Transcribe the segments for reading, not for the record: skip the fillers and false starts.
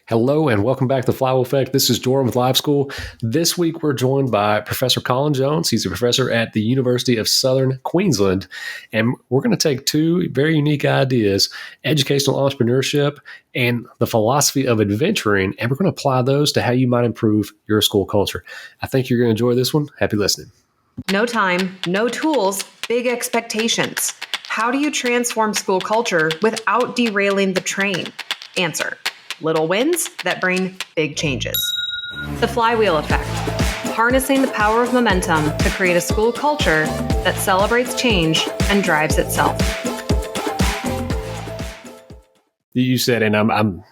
Hello and welcome back to the Flywheel Effect. This is Jordan with Live School. This week we're joined by Professor Colin Jones. He's a professor at the University of Southern Queensland. And we're going to take two very unique ideas, educational entrepreneurship and the philosophy of adventuring, and we're going to apply those to how you might improve your school culture. I think you're going to enjoy this one. Happy listening. No time, no tools, big expectations. How do you transform school culture without derailing the train? Answer: little wins that bring big changes. The Flywheel Effect. Harnessing the power of momentum to create a school culture that celebrates change and drives itself. You said, and I'm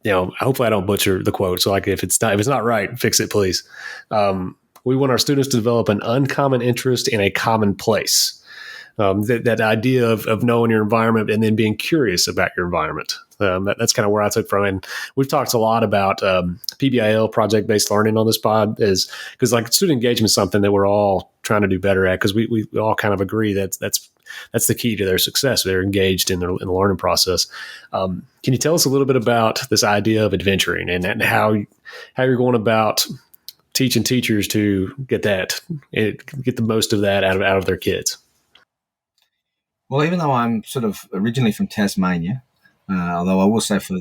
hopefully I don't butcher the quote. So like if it's not right, fix it, please. We want our students to develop an uncommon interest in a common place. That idea of knowing your environment and then being curious about your environment. That's kind of where I took from. And we've talked a lot about PBIL, project-based learning, on this pod, is because like student engagement is something that we're all trying to do better at, because we all kind of agree that's the key to their success. They're engaged in the learning process. Can you tell us a little bit about this idea of adventuring and how you're going about teaching teachers to get the most of that out of their kids? Well, even though I'm sort of originally from Tasmania, although I will say for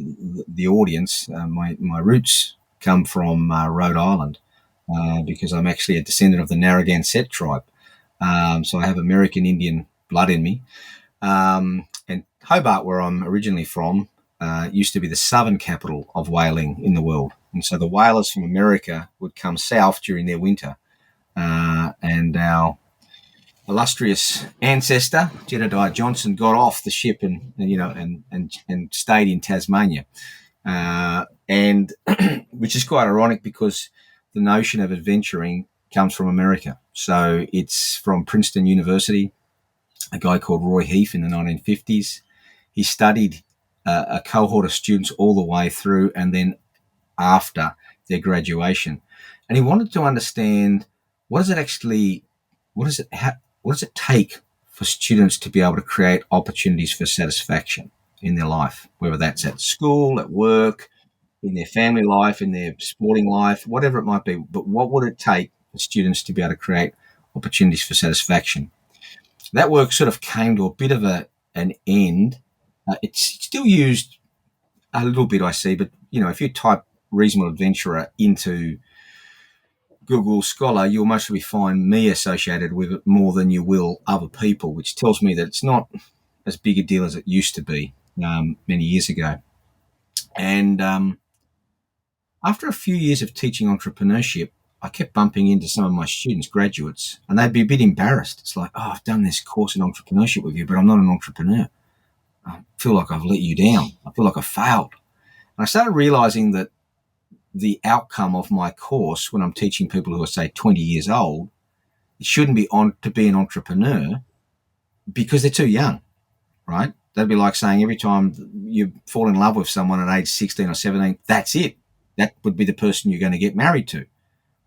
the audience, my roots come from Rhode Island, because I'm actually a descendant of the Narragansett tribe. So I have American Indian blood in me. And Hobart, where I'm originally from, used to be the southern capital of whaling in the world. And so the whalers from America would come south during their winter, and our illustrious ancestor Jedediah Johnson got off the ship and stayed in Tasmania, and which is quite ironic because the notion of adventuring comes from America. So it's from Princeton University, a guy called Roy Heath in the 1950s. He studied a cohort of students all the way through and then after their graduation, and he wanted to understand what does it take for students to be able to create opportunities for satisfaction in their life, whether that's at school, at work, in their family life, in their sporting life, whatever it might be. But what would it take for students to be able to create opportunities for satisfaction? That work sort of came to a bit of an end. It's still used a little bit, I see, but if you type reasonable adventurer into Google Scholar, you'll mostly find me associated with it more than you will other people, which tells me that it's not as big a deal as it used to be many years ago. And after a few years of teaching entrepreneurship, I kept bumping into some of my students, graduates, and they'd be a bit embarrassed. It's like, oh, I've done this course in entrepreneurship with you, but I'm not an entrepreneur. I feel like I've let you down. I feel like I failed. And I started realizing that the outcome of my course when I'm teaching people who are, say, 20 years old, it shouldn't be on to be an entrepreneur because they're too young, right? That'd be like saying every time you fall in love with someone at age 16 or 17, that's it. That would be the person you're going to get married to.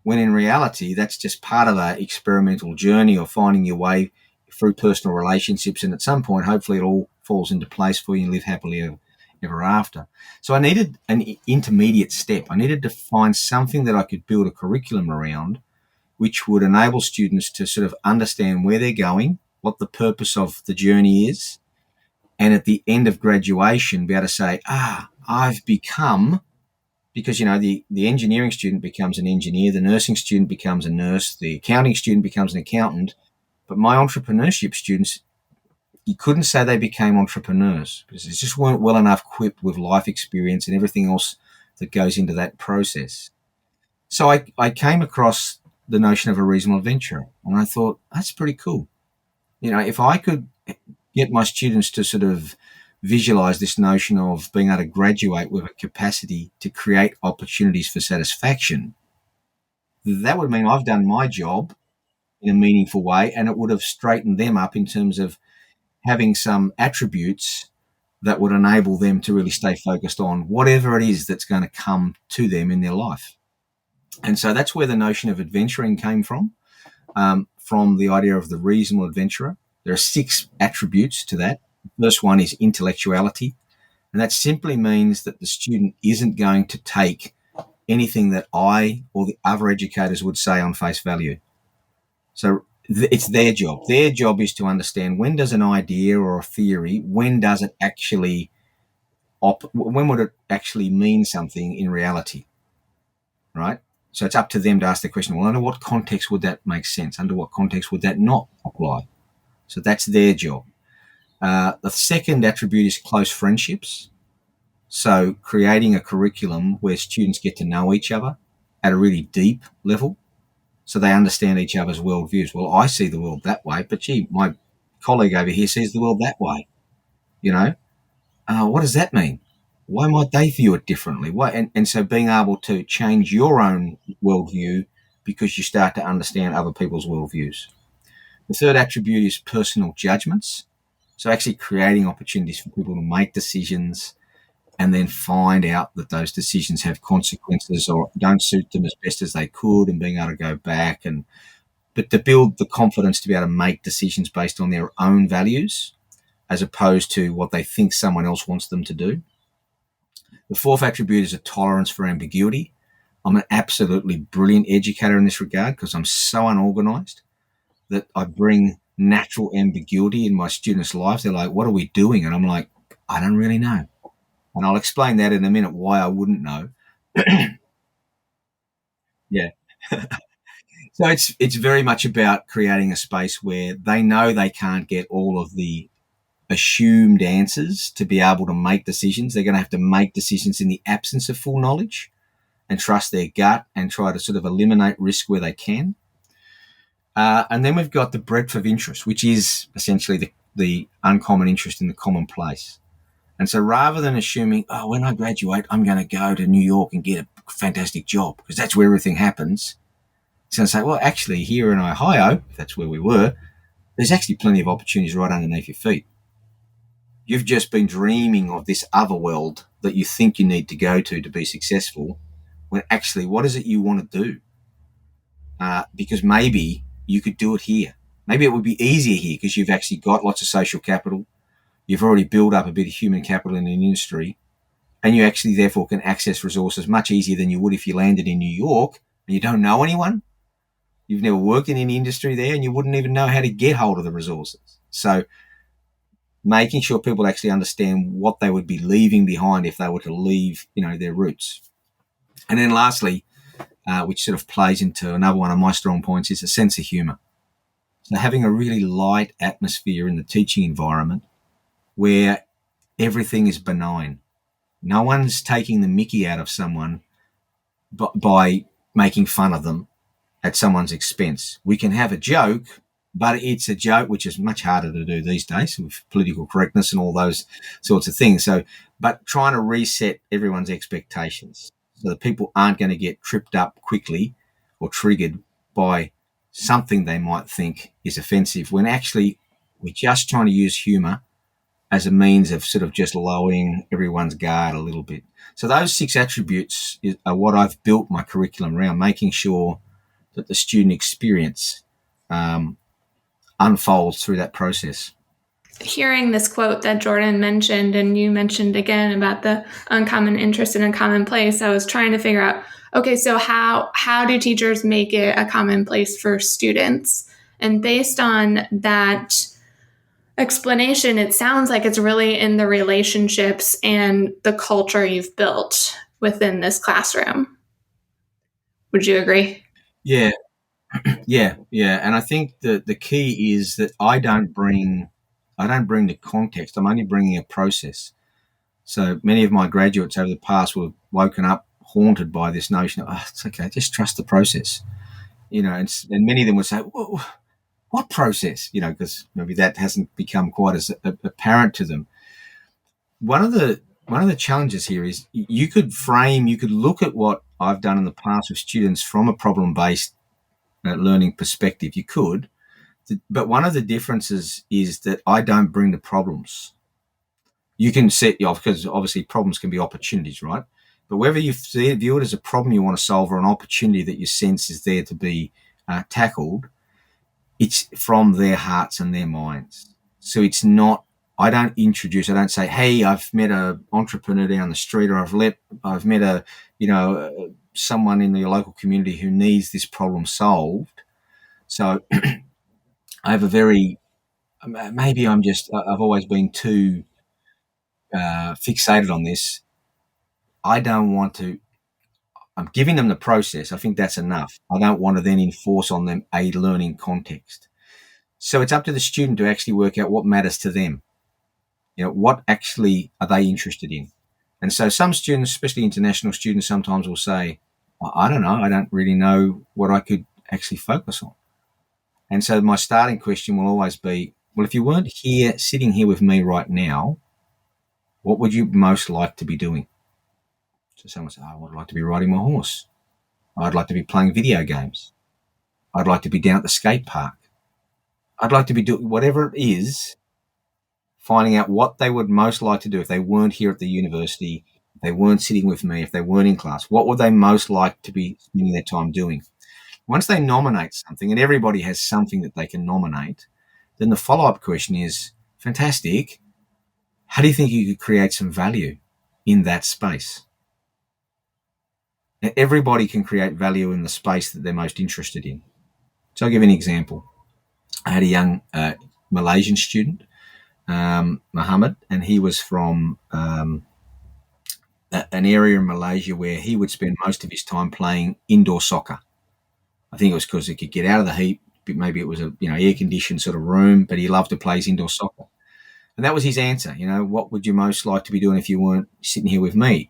When in reality, that's just part of an experimental journey of finding your way through personal relationships. And at some point, hopefully it all falls into place for you and live happily ever after. So I needed an intermediate step. I needed to find something that I could build a curriculum around, which would enable students to sort of understand where they're going, what the purpose of the journey is, and at the end of graduation, be able to say, I've become, because, the engineering student becomes an engineer, the nursing student becomes a nurse, the accounting student becomes an accountant, but my entrepreneurship students, you couldn't say they became entrepreneurs because they just weren't well enough equipped with life experience and everything else that goes into that process. So I came across the notion of a reasonable adventurer, and I thought, that's pretty cool. If I could get my students to sort of visualize this notion of being able to graduate with a capacity to create opportunities for satisfaction, that would mean I've done my job in a meaningful way, and it would have straightened them up in terms of having some attributes that would enable them to really stay focused on whatever it is that's going to come to them in their life. And so that's where the notion of adventuring came from the idea of the reasonable adventurer. There are 6 attributes to that. The first one is intellectuality. And that simply means that the student isn't going to take anything that I or the other educators would say on face value. So it's their job. Their job is to understand, when does an idea or a theory, when does it actually, when would it actually mean something in reality, right? So it's up to them to ask the question, well, under what context would that make sense? Under what context would that not apply? So that's their job. The second attribute is close friendships. So creating a curriculum where students get to know each other at a really deep level, so they understand each other's worldviews. Well, I see the world that way, but gee, my colleague over here sees the world that way. You know, what does that mean? Why might they view it differently? Why? And so being able to change your own worldview because you start to understand other people's worldviews. The third attribute is personal judgments. So actually creating opportunities for people to make decisions and then find out that those decisions have consequences or don't suit them as best as they could, and being able to go back but to build the confidence to be able to make decisions based on their own values as opposed to what they think someone else wants them to do. The fourth attribute is a tolerance for ambiguity. I'm an absolutely brilliant educator in this regard because I'm so unorganized that I bring natural ambiguity in my students' lives. They're like, what are we doing? And I'm like, I don't really know. And I'll explain that in a minute, why I wouldn't know. Yeah. So it's very much about creating a space where they know they can't get all of the assumed answers to be able to make decisions. They're going to have to make decisions in the absence of full knowledge and trust their gut and try to sort of eliminate risk where they can. And then we've got the breadth of interest, which is essentially the uncommon interest in the commonplace. And so rather than assuming, oh, when I graduate, I'm going to go to New York and get a fantastic job because that's where everything happens, it's going to say, well, actually here in Ohio, if that's where we were, there's actually plenty of opportunities right underneath your feet. You've just been dreaming of this other world that you think you need to go to be successful, when actually, what is it you want to do? Because maybe you could do it here. Maybe it would be easier here because you've actually got lots of social capital. You've already built up a bit of human capital in an industry, and you actually therefore can access resources much easier than you would if you landed in New York and you don't know anyone. You've never worked in any industry there and you wouldn't even know how to get hold of the resources. So making sure people actually understand what they would be leaving behind if they were to leave, their roots. And then lastly, which sort of plays into another one of my strong points, is a sense of humor. So having a really light atmosphere in the teaching environment where everything is benign. No one's taking the mickey out of someone by making fun of them at someone's expense. We can have a joke, but it's a joke which is much harder to do these days with political correctness and all those sorts of things. So, but trying to reset everyone's expectations so that people aren't going to get tripped up quickly or triggered by something they might think is offensive, when actually we're just trying to use humor as a means of sort of just lowering everyone's guard a little bit. So those 6 attributes are what I've built my curriculum around, making sure that the student experience unfolds through that process. Hearing this quote that Jordan mentioned, and you mentioned again about the uncommon interest in a commonplace, I was trying to figure out, okay, so how do teachers make it a commonplace for students? And based on that explanation, it sounds like it's really in the relationships and the culture you've built within this classroom. Would you agree? Yeah. And I think the key is that I don't bring the context. I'm only bringing a process. So many of my graduates over the past were woken up haunted by this notion of, it's okay, just trust the process. And many of them would say, whoa, what process? Because maybe that hasn't become quite as apparent to them. One of the challenges here is you could look at what I've done in the past with students from a problem-based learning perspective. You could, but one of the differences is that I don't bring the problems. You can set off, because obviously problems can be opportunities, right? But whether you view it as a problem you want to solve or an opportunity that you sense is there to be tackled, it's from their hearts and their minds. So it's not, I don't say, hey, I've met an entrepreneur down the street, or I've met someone in the local community who needs this problem solved. So I have I've always been too fixated on this. I don't want to, I'm giving them the process. I think that's enough. I don't want to then enforce on them a learning context. So it's up to the student to actually work out what matters to them. What actually are they interested in? And so some students, especially international students, sometimes will say, I don't know. I don't really know what I could actually focus on. And so my starting question will always be, well, if you weren't sitting here with me right now, what would you most like to be doing? So someone says, I would like to be riding my horse. I'd like to be playing video games. I'd like to be down at the skate park. I'd like to be doing whatever it is, finding out what they would most like to do if they weren't here at the university, if they weren't sitting with me, if they weren't in class. What would they most like to be spending their time doing? Once they nominate something, and everybody has something that they can nominate, then the follow-up question is, fantastic, how do you think you could create some value in that space? Now, everybody can create value in the space that they're most interested in. So I'll give you an example. I had a young Malaysian student, Muhammad, and he was from an area in Malaysia where he would spend most of his time playing indoor soccer. I think it was because he could get out of the heat. Maybe it was a air-conditioned sort of room, but he loved to play his indoor soccer. And that was his answer. What would you most like to be doing if you weren't sitting here with me?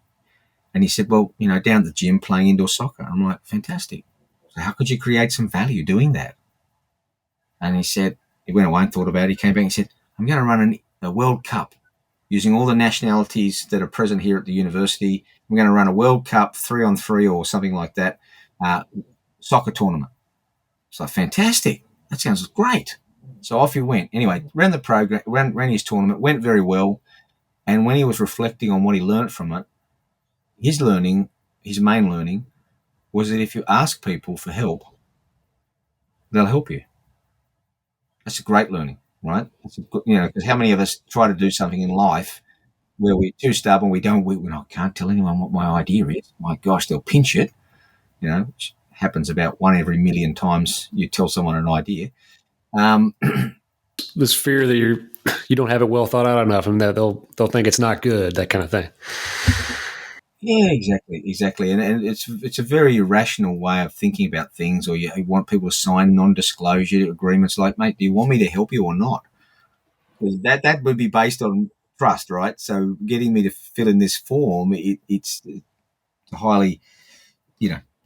And he said, well, down at the gym playing indoor soccer. I'm like, fantastic. So how could you create some value doing that? And he went away and thought about it. He came back and said, I'm going to run a World Cup using all the nationalities that are present here at the university. I'm going to run a World Cup 3-on-3 or something like that, soccer tournament. So fantastic. That sounds great. So off he went. Anyway, ran the program, ran his tournament, went very well. And when he was reflecting on what he learned from it, his main learning was that if you ask people for help, they'll help you. That's a great learning, right? Because how many of us try to do something in life where we're too stubborn, we can't tell anyone what my idea is. My gosh, they'll pinch it, which happens about 1 every million times you tell someone an idea. This fear that you don't have it well thought out enough, and that they'll think it's not good, that kind of thing. Yeah, exactly. And it's a very irrational way of thinking about things, or you want people to sign non-disclosure agreements like, mate, do you want me to help you or not? Because that would be based on trust, right? So getting me to fill in this form, it's a highly,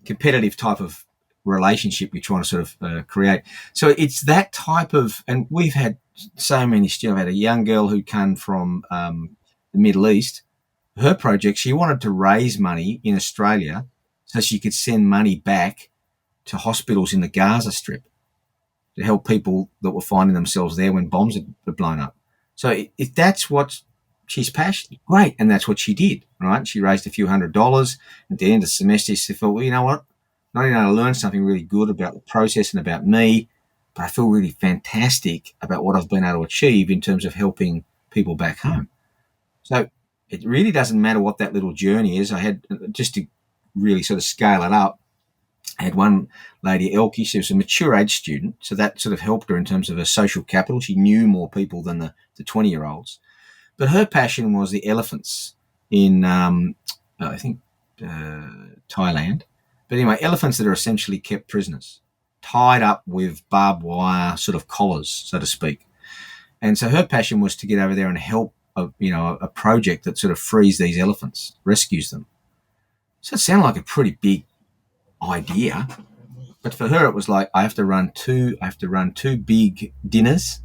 competitive type of relationship you're trying to sort of create. So it's that type of, and we've had so many students. I've had a young girl who came from the Middle East. Her project, she wanted to raise money in Australia so she could send money back to hospitals in the Gaza Strip to help people that were finding themselves there when bombs had blown up. So if that's what she's passionate, great, and that's what she did, right? She raised a few $100s. At the end of the semester, she thought, well, you know what? Not only did I learn something really good about the process and about me, but I feel really fantastic about what I've been able to achieve in terms of helping people back home. So it really doesn't matter what that little journey is. I had, just to really sort of scale it up, I had one lady, Elkie, she was a mature age student, so that sort of helped her in terms of her social capital. She knew more people than the 20-year-olds. But her passion was the elephants in, Thailand. But anyway, elephants that are essentially kept prisoners, tied up with barbed wire sort of collars, so to speak. And so her passion was to get over there and help a project that sort of frees these elephants, rescues them. So it sounded like a pretty big idea, but for her it was like, I have to run two big dinners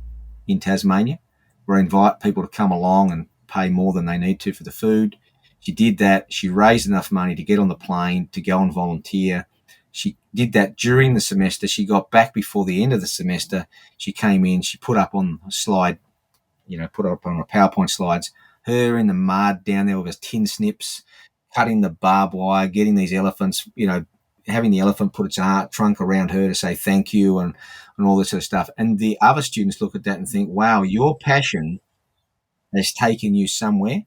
in Tasmania where I invite people to come along and pay more than they need to for the food. She did that. She raised enough money to get on the plane, to go and volunteer. She did that during the semester. She got back before the end of the semester. She came in, she put up on a slide, put up on her PowerPoint slides, her in the mud down there with her tin snips, cutting the barbed wire, getting these elephants, having the elephant put its trunk around her to say thank you and all this sort of stuff. And the other students look at that and think, wow, your passion has taken you somewhere,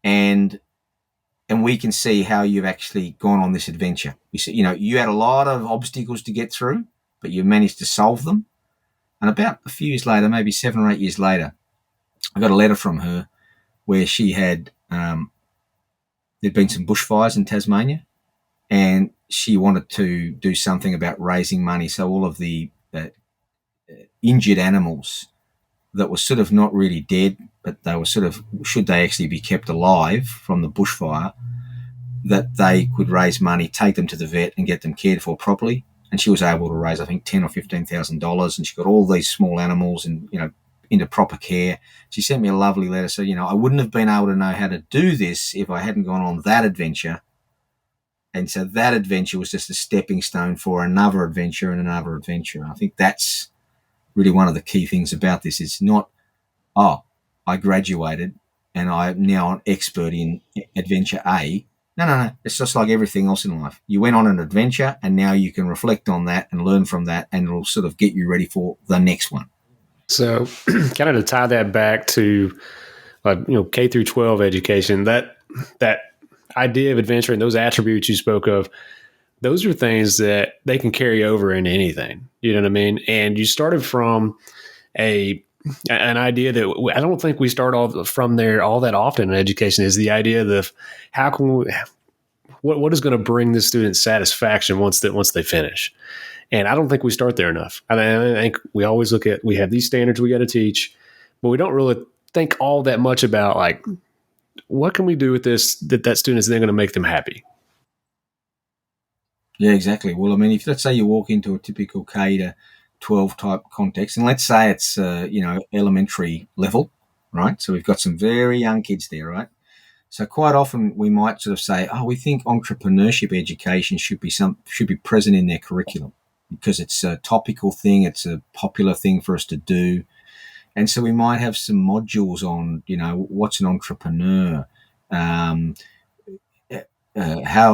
and we can see how you've actually gone on this adventure. You see, you had a lot of obstacles to get through, but you managed to solve them. And about a few years later, maybe 7 or 8 years later, I got a letter from her where she had there'd been some bushfires in Tasmania, and she wanted to do something about raising money. So all of the injured animals that were sort of not really dead, but they were sort of, should they actually be kept alive from the bushfire, that they could raise money, take them to the vet and get them cared for properly. And she was able to raise, I think, $10,000 or $15,000, and she got all these small animals and, into proper care. She sent me a lovely letter. So, I wouldn't have been able to know how to do this if I hadn't gone on that adventure. And so that adventure was just a stepping stone for another adventure and another adventure. And I think that's really one of the key things about this. It's not, I graduated and I'm now an expert in adventure A. No. It's just like everything else in life. You went on an adventure and now you can reflect on that and learn from that, and it'll sort of get you ready for the next one. So kind of to tie that back to, K through 12 education, that idea of adventure and those attributes you spoke of, those are things that they can carry over into anything. You know what I mean? And you started from an idea that I don't think we start off from there all that often in education, is the idea of how can we, what is going to bring the student satisfaction once they finish. And I don't think we start there enough. I think we always we have these standards we got to teach, but we don't really think all that much about like, what can we do with this that student is then going to make them happy? Yeah, exactly. Well, I mean, if let's say you walk into a typical K to 12 type context, and let's say it's, elementary level, right? So we've got some very young kids there, right? So quite often we might sort of say, we think entrepreneurship education should be present in their curriculum because it's a topical thing, it's a popular thing for us to do. And so we might have some modules on, what's an entrepreneur, how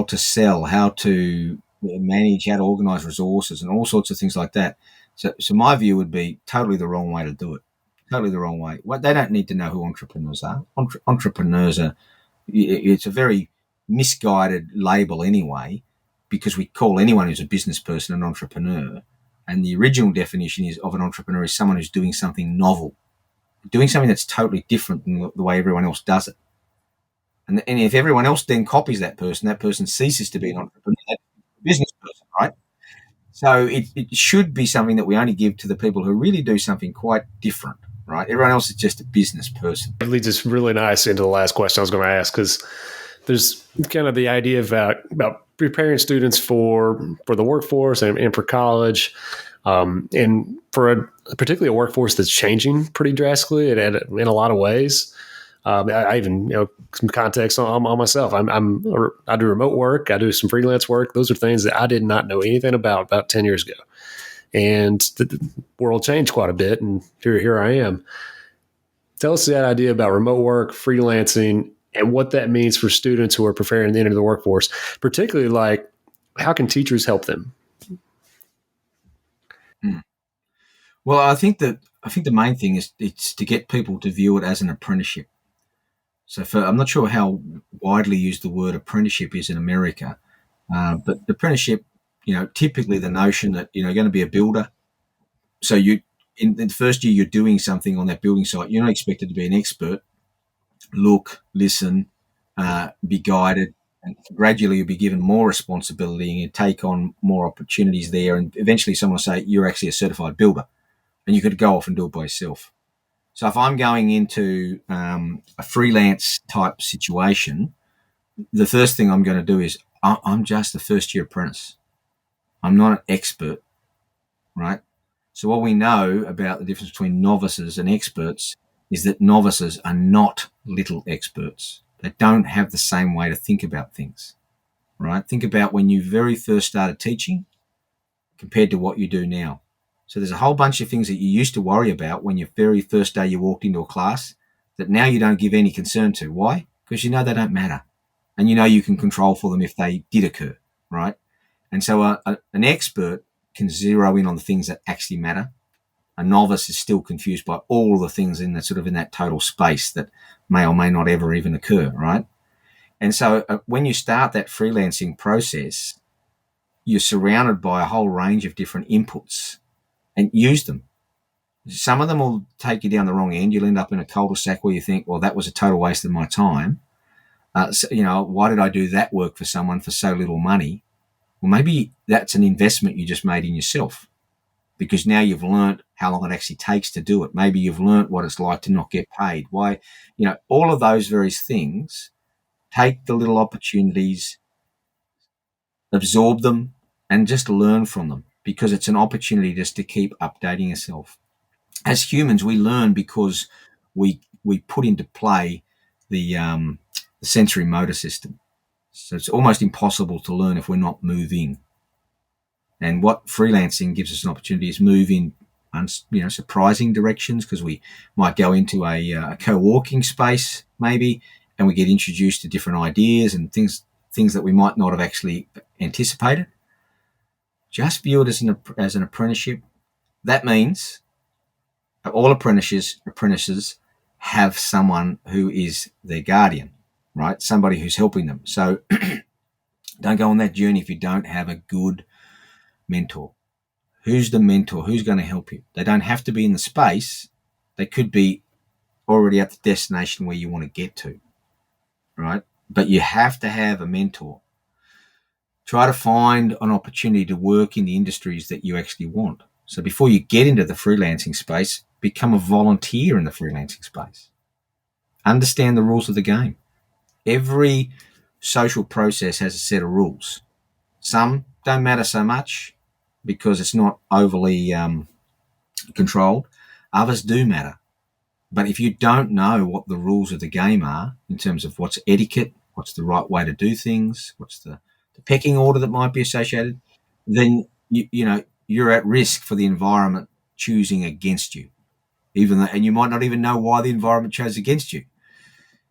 to sell, how to manage, how to organize resources, and all sorts of things like that. So my view would be totally the wrong way to do it. Totally the wrong way. They don't need to know who entrepreneurs are. Entrepreneurs are, it's a very misguided label anyway, because we call anyone who's a business person an entrepreneur. And the original definition of an entrepreneur is someone who's doing something novel, doing something that's totally different than the way everyone else does it. And if everyone else then copies that person ceases to be an entrepreneur, that's a business person, right? So it should be something that we only give to the people who really do something quite different, right? Everyone else is just a business person. It leads us really nice into the last question I was going to ask, because there's kind of the idea about preparing students for the workforce and for college, and for particularly a workforce that's changing pretty drastically and in a lot of ways. I even, some context on myself. I do remote work. I do some freelance work. Those are things that I did not know anything about 10 years ago. And the world changed quite a bit. And here I am. Tell us that idea about remote work, freelancing, and what that means for students who are preparing to enter the workforce, particularly like how can teachers help them? Well, I think the main thing is it's to get people to view it as an apprenticeship. So I'm not sure how widely used the word apprenticeship is in America, but apprenticeship, typically the notion that, you're going to be a builder. So in the first year you're doing something on that building site, you're not expected to be an expert. Look, listen, be guided, and gradually you'll be given more responsibility and you take on more opportunities there. And eventually someone will say, you're actually a certified builder, and you could go off and do it by yourself. So if I'm going into a freelance type situation, the first thing I'm going to do is I'm just a first year apprentice. I'm not an expert, right? So what we know about the difference between novices and experts is that novices are not little experts. They don't have the same way to think about things, right? Think about when you very first started teaching compared to what you do now. So there's a whole bunch of things that you used to worry about when your very first day you walked into a class that now you don't give any concern to. Why? Because they don't matter. And you can control for them if they did occur, right? And so an expert can zero in on the things that actually matter. A novice is still confused by all the things in that total space that may or may not ever even occur, right? And so when you start that freelancing process, you're surrounded by a whole range of different inputs, and use them. Some of them will take you down the wrong end. You'll end up in a cul-de-sac where you think, well, that was a total waste of my time. Why did I do that work for someone for so little money? Well, maybe that's an investment you just made in yourself, because now you've learned how long it actually takes to do it. Maybe you've learned what it's like to not get paid. Why, all of those various things. Take the little opportunities, absorb them, and just learn from them, because it's an opportunity just to keep updating yourself. As humans, we learn because we put into play the sensory motor system. So it's almost impossible to learn if we're not moving. And what freelancing gives us an opportunity is move in, surprising directions, because we might go into a co-working space maybe, and we get introduced to different ideas and things that we might not have actually anticipated. Just view it as an apprenticeship. That means all apprentices have someone who is their guardian, right? Somebody who's helping them. So don't go on that journey if you don't have a good mentor. Who's the mentor? Who's going to help you? They don't have to be in the space. They could be already at the destination where you want to get to, right? But you have to have a mentor. Try to find an opportunity to work in the industries that you actually want. So before you get into the freelancing space, become a volunteer in the freelancing space. Understand the rules of the game. Every social process has a set of rules. Some don't matter so much because it's not overly controlled. Others do matter. But if you don't know what the rules of the game are in terms of what's etiquette, what's the right way to do things, what's the pecking order that might be associated, then you're at risk for the environment choosing against you, and you might not even know why the environment chose against you.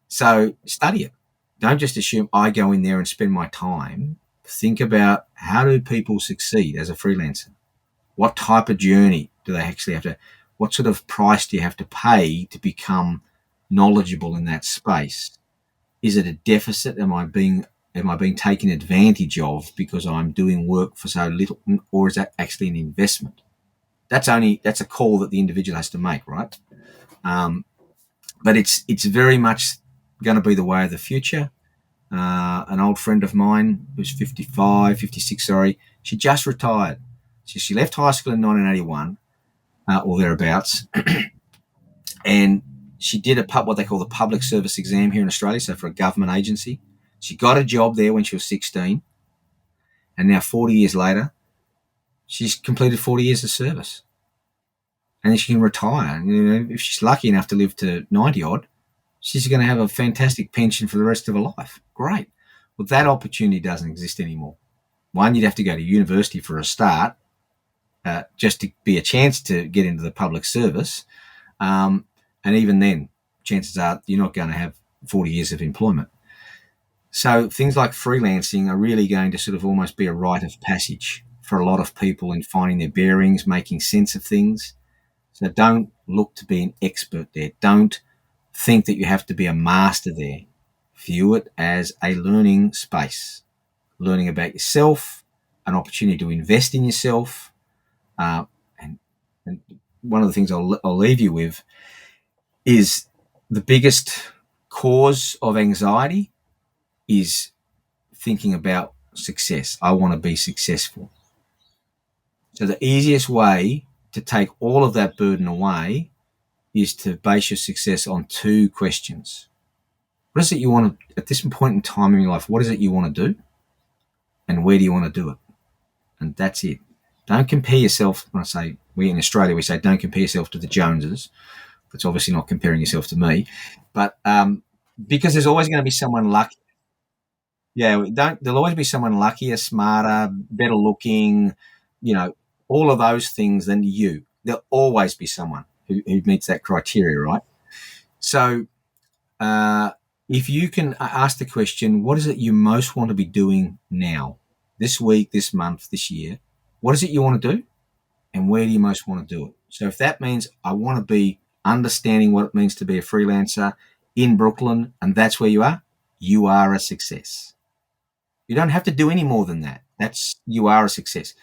So study it. Don't just assume I go in there and spend my time. Think about, how do people succeed as a freelancer? What type of journey do they actually have to? What sort of price do you have to pay to become knowledgeable in that space? Is it a deficit? Am I being taken advantage of because I'm doing work for so little, or is that actually an investment? That's a call that the individual has to make, right? But it's very much going to be the way of the future. An old friend of mine who's 56, she just retired. She left high school in 1981 or thereabouts, and she did what they call the public service exam here in Australia, so for a government agency. She got a job there when she was 16, and now 40 years later, she's completed 40 years of service. And then she can retire. And, if she's lucky enough to live to 90 odd, she's going to have a fantastic pension for the rest of her life. Great. Well, that opportunity doesn't exist anymore. One, you'd have to go to university for a start, just to be a chance to get into the public service. And even then, chances are you're not going to have 40 years of employment. So things like freelancing are really going to sort of almost be a rite of passage for a lot of people in finding their bearings, making sense of things. So don't look to be an expert there. Don't think that you have to be a master there. View it as a learning space, learning about yourself, an opportunity to invest in yourself. And one of the things I'll leave you with is the biggest cause of anxiety is thinking about success. I want to be successful. So the easiest way to take all of that burden away is to base your success on two questions. What is it you want to, at this point in time in your life, what is it you want to do? And where do you want to do it? And that's it. Don't compare yourself. When I say, we in Australia, we say don't compare yourself to the Joneses. That's obviously not comparing yourself to me. But because there's always going to be someone lucky. Yeah, there'll always be someone luckier, smarter, better looking, all of those things than you. There'll always be someone who meets that criteria, right? So if you can ask the question, what is it you most want to be doing now, this week, this month, this year? What is it you want to do? And where do you most want to do it? So if that means I want to be understanding what it means to be a freelancer in Brooklyn, and that's where you are a success. You don't have to do any more than that. You are a success.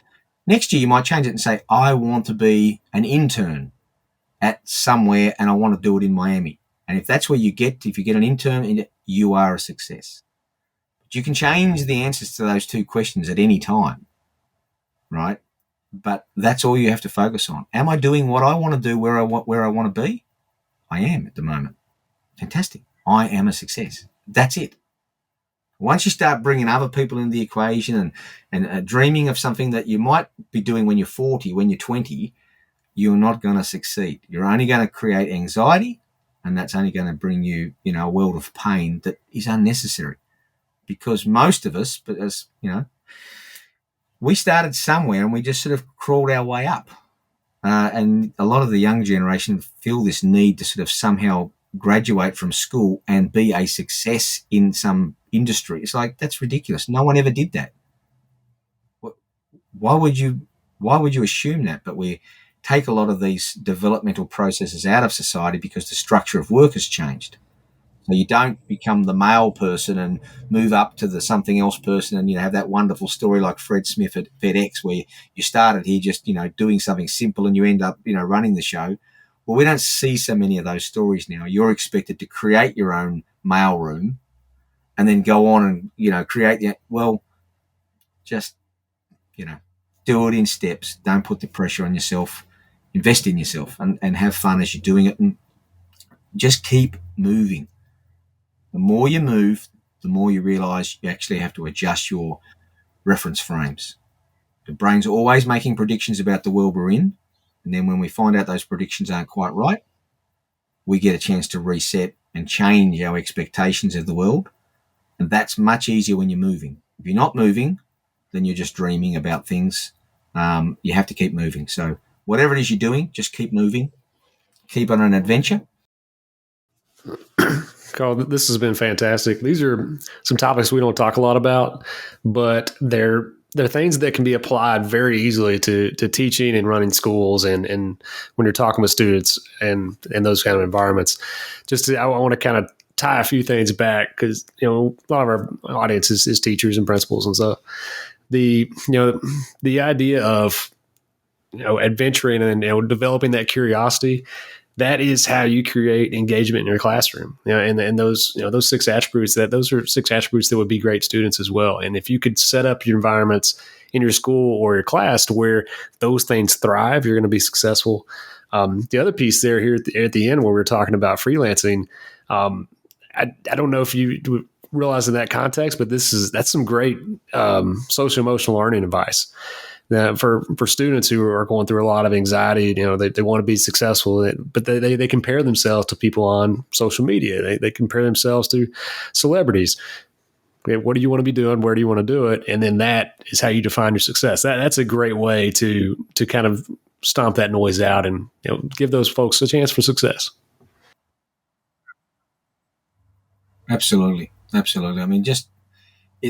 Next year, you might change it and say, I want to be an intern at somewhere and I want to do it in Miami. And if that's where if you get an intern, you are a success. But you can change the answers to those two questions at any time, right? But that's all you have to focus on. Am I doing what I want to do where I want to be? I am at the moment. Fantastic. I am a success. That's it. Once you start bringing other people into the equation and dreaming of something that you might be doing when you're 40, when you're 20, you're not going to succeed. You're only going to create anxiety, and that's only going to bring you, a world of pain that is unnecessary. Because most of us, but as we started somewhere and we just sort of crawled our way up. And a lot of the young generation feel this need to sort of somehow graduate from school and be a success in some industry. It's like, that's ridiculous. No one ever did that. Why would you assume that? But we take a lot of these developmental processes out of society because the structure of work has changed. So you don't become the male person and move up to the something else person and, have that wonderful story like Fred Smith at FedEx where you started here just, doing something simple and you end up, running the show. Well, we don't see so many of those stories now. You're expected to create your own mail room and then go on and, create just, do it in steps. Don't put the pressure on yourself. Invest in yourself and have fun as you're doing it and just keep moving. The more you move, the more you realize you actually have to adjust your reference frames. The brain's always making predictions about the world we're in. And then when we find out those predictions aren't quite right, we get a chance to reset and change our expectations of the world. And that's much easier when you're moving. If you're not moving, then you're just dreaming about things. You have to keep moving. So whatever it is you're doing, just keep moving. Keep on an adventure. Carl, this has been fantastic. These are some topics we don't talk a lot about, but they're things that can be applied very easily to teaching and running schools and when you're talking with students and those kind of environments. I want to kind of tie a few things back because, a lot of our audience is teachers and principals and stuff. The idea of, adventuring and, developing that curiosity, that is how you create engagement in your classroom. And those 6 attributes those are 6 attributes that would be great students as well. And if you could set up your environments in your school or your class to where those things thrive, you're going to be successful. The other piece there here at the end where we're talking about freelancing, I don't know if you realize in that context, but that's some great social emotional learning advice. For students who are going through a lot of anxiety, they want to be successful, but they compare themselves to people on social media. They compare themselves to celebrities. Okay, what do you want to be doing? Where do you want to do it? And then that is how you define your success. That's a great way to kind of stomp that noise out and give those folks a chance for success. Absolutely. I mean,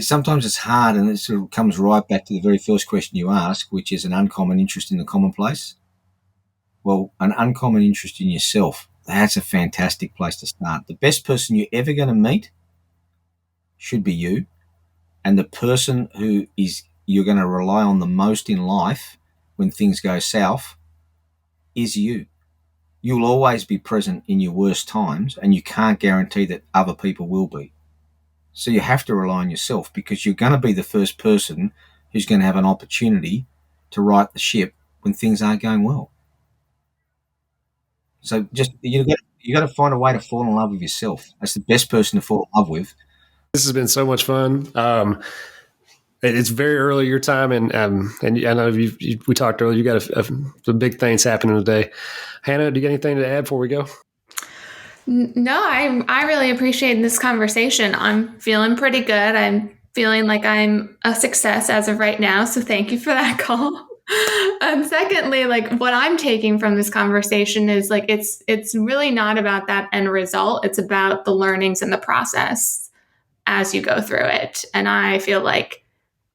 sometimes it's hard, and it sort of comes right back to the very first question you ask, which is an uncommon interest in the commonplace. Well, an uncommon interest in yourself, that's a fantastic place to start. The best person you're ever going to meet should be you, and the person who you're going to rely on the most in life when things go south is you. You'll always be present in your worst times, and you can't guarantee that other people will be. So you have to rely on yourself because you're going to be the first person who's going to have an opportunity to right the ship when things aren't going well. So just you got to find a way to fall in love with yourself. That's the best person to fall in love with. This has been so much fun. It's very early your time, and I know we talked earlier. You got some big things happening today. Hannah, do you got anything to add before we go? No, I really appreciate this conversation. I'm feeling pretty good. I'm feeling like I'm a success as of right now. So thank you for that call. And secondly, what I'm taking from this conversation is it's really not about that end result. It's about the learnings and the process as you go through it. And I feel like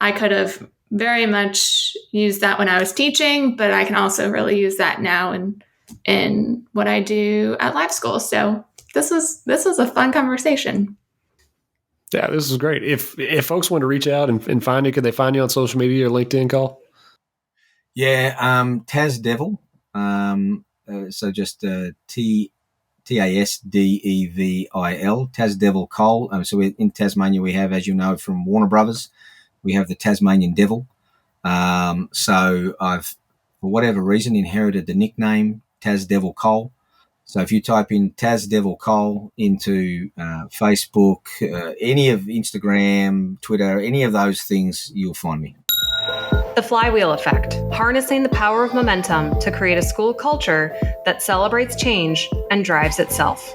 I could have very much used that when I was teaching, but I can also really use that now in what I do at live school. So this was a fun conversation. Yeah, this is great. If folks want to reach out and find you, could they find you on social media or LinkedIn, Call? Yeah, Tas Devil. So just TASDEVIL, Tas Devil Cole. So in Tasmania, we have, as you know, from Warner Brothers, we have the Tasmanian Devil. So I've, for whatever reason, inherited the nickname Tas Devil Cole. So if you type in Tas Devil Cole into Facebook, any of Instagram, Twitter, any of those things, you'll find me. The flywheel effect, harnessing the power of momentum to create a school culture that celebrates change and drives itself.